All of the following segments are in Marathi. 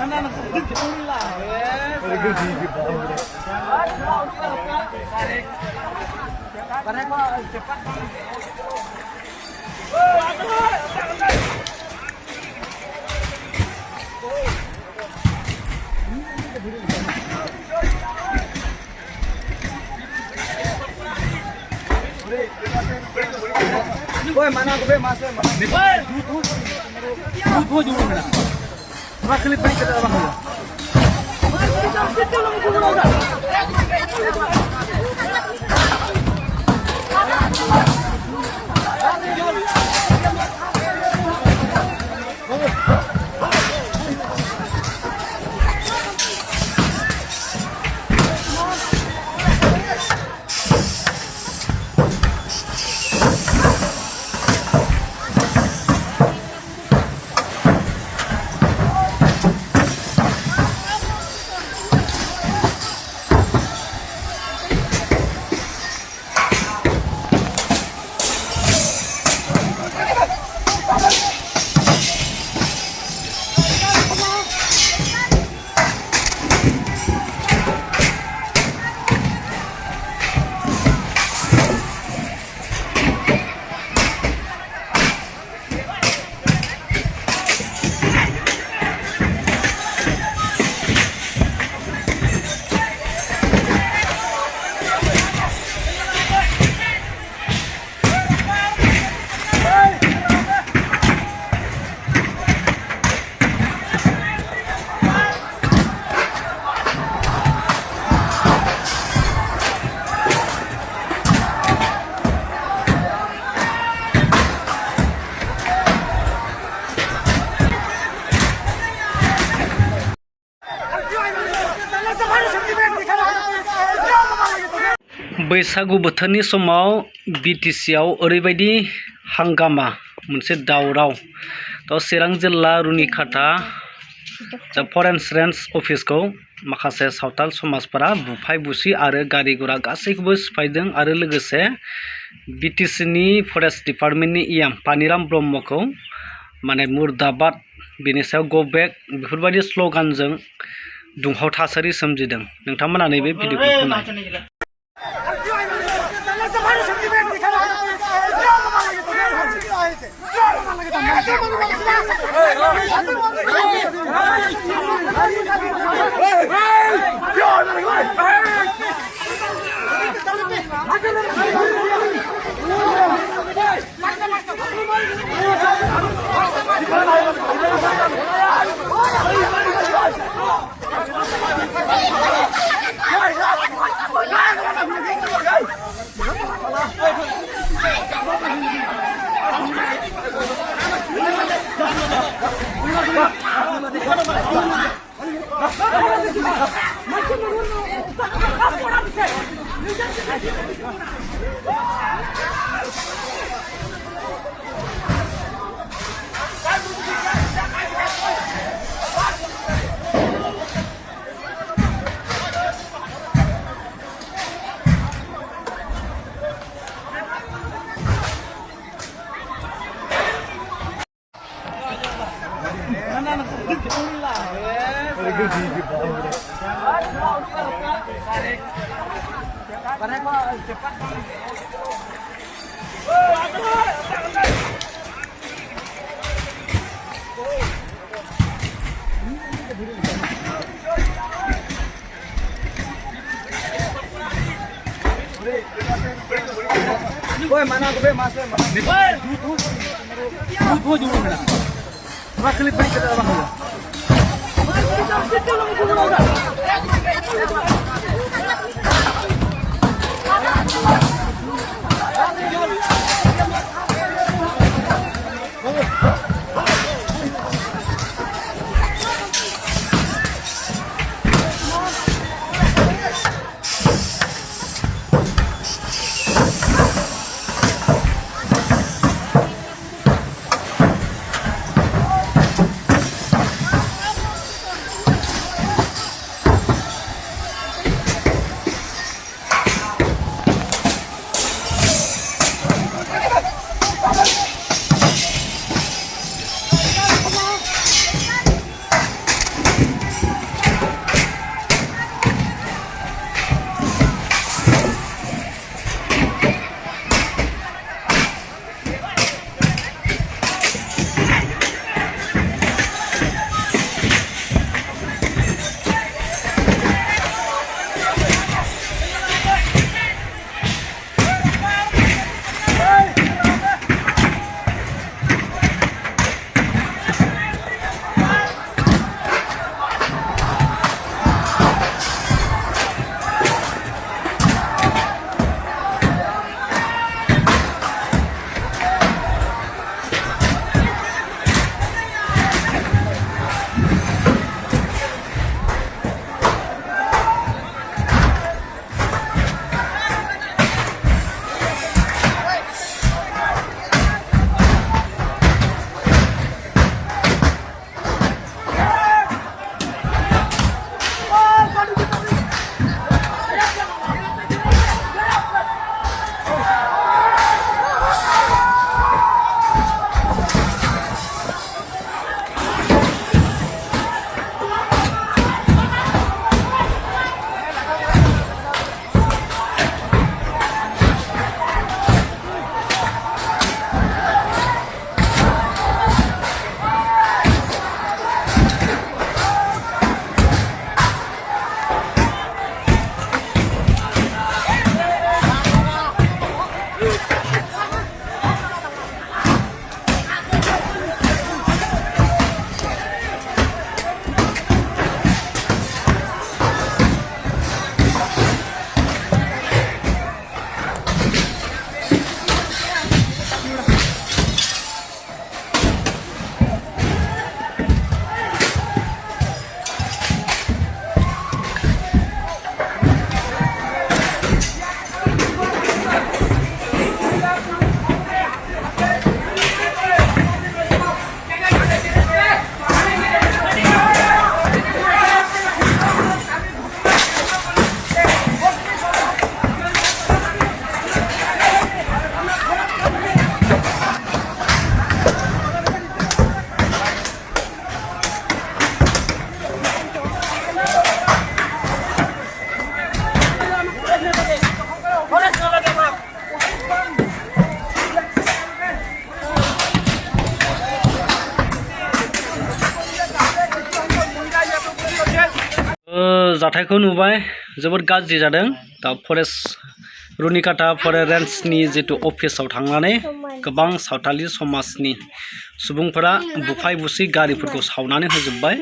Oi, mana aku masuk. Dua juga mana? Berapa kali pergi ke dalam dia? बैसागु बोथोरनि समाव बिटिसिआव ओरैबायदि हांगामा मोनसे दावराव तो चिरां जिल्ला रुनिखाता जा फरेस्ट रेन्ज अफिसखौ माखासे सावथाल समाजफोरा बुफाय बुसि आरो गारि गुरा गासैखौबो सिफायदों आरो लोगोसे बिटिसिनि फरेस्ट डिपार्टमेन्टनि इएम पानिराम ब्रह्मखौ माने मुर्दाबाद बेनि सायाव गो बेक बेफोरबायदि स्ल'गानजों दुंहाव थासारि सोमजिदों। नोंथांमोना नैबे भिडिअखौ नाय। Oi, mana aku masuk. Dua juga mana? Berapa kali pergi ke dalam dia? जाथायखौ नुबाय जोबोद गाज्रि जादों दा फरेस्ट रुनिकाटा फरेस्ट रेन्जनि जितु अफिसाव थांनानै गोबां सावथालि समाजनि सुबुंफोरा बुफाय बुसि गारिफोरखौ सावनानै होजोब्बाय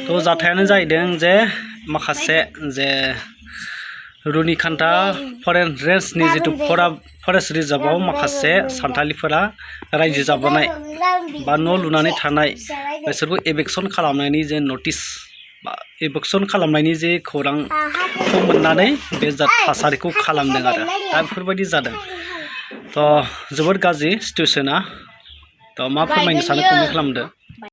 थ' जाथायानो जाहैदों जे माखासे जे रुनिकाटा फरेस्ट रेन्जनि जितु फरेस्ट रिजार्भआव माखासे सानथालिफोरा रायजो जाबोनाय बा न' लुनानै थानाय बिसोरखौ एभेक्सन खालामनायनि जे नटिस बा एभेक्सन खालामनायनि जे खौरांखौ मोननानै बे थासारिखौ खालामदों आरो दा बेफोरबायदि जादों थ' जोबोद गाज्रि सिटुवेसना थ' मा फोरमायनो सानो कमेन्ट खालामदो।